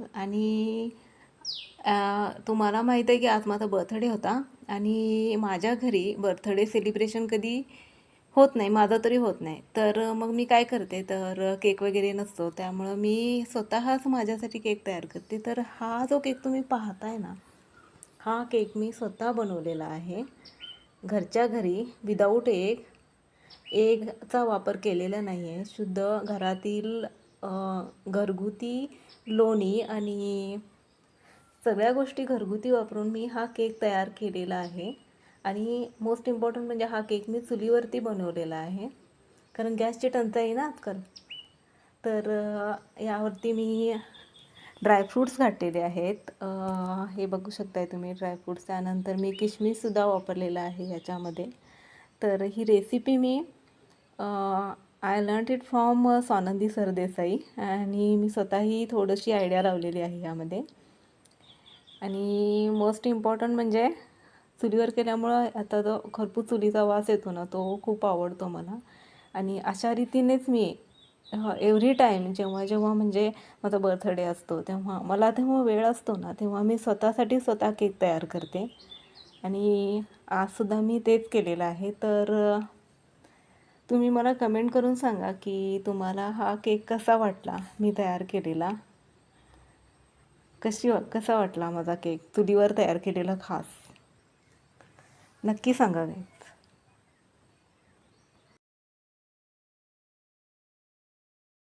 असाल. आणि तुम्हाला माहीत आहे की आज माझा बर्थडे होता आणि माझ्या घरी बर्थडे सेलिब्रेशन कधी होत नाही, माझा तरी होत नाही. तर मग मी काय करते, तर केक वगैरे नसतो, त्यामुळं मी स्वतःच माझ्यासाठी केक तयार करते. तर हा जो केक तुम्ही पाहताय ना, हा केक मी स्वतः बनवलेला आहे घरच्या घरी, विदाऊट एगचा वापर केलेला नाही आहे. शुद्ध घरातील घरगुती लोणी आणि सगळ्या गोष्टी घरगुती वापरून मी हा केक तयार केलेला आहे. आणि मोस्ट इम्पॉर्टंट म्हणजे हा केक मी चुलीवरती बनवलेला आहे, कारण गॅसची टंचाई आहे ना आजकाल. तर यावरती मी ड्रायफ्रूट्स घातलेले आहेत. हे बघू शकताय तुम्ही ड्रायफ्रूट्स. त्यानंतर मी किशमिशसुद्धा वापरलेला आहे ह्याच्यामध्ये. तर ही रेसिपी मी I learned it from Swanandi Sardesai आणि मी स्वतःही थोडीशी आयडिया लावलेली आहे यामध्ये. आणि मोस्ट इम्पॉर्टंट म्हणजे चुलीवर केल्यामुळं आता जो खरपूस चुलीचा वास येतो ना, तो खूप आवडतो मला. आणि अशा रीतीनेच मी एव्हरी टाईम जेव्हा जेव्हा म्हणजे माझा बर्थडे असतो, तेव्हा वेळ असतो ना, तेव्हा मी स्वतःसाठी स्वतः केक तयार करते. आणि आजसुद्धा मी तेच केलेलं आहे. तर तुम्ही मला कमेंट करून सांगा की तुम्हाला हा केक कसा वाटला मी तयार केलेला. कसा वाटला माझा केक चुलीवर तयार केलेला खास, नक्की सांगा.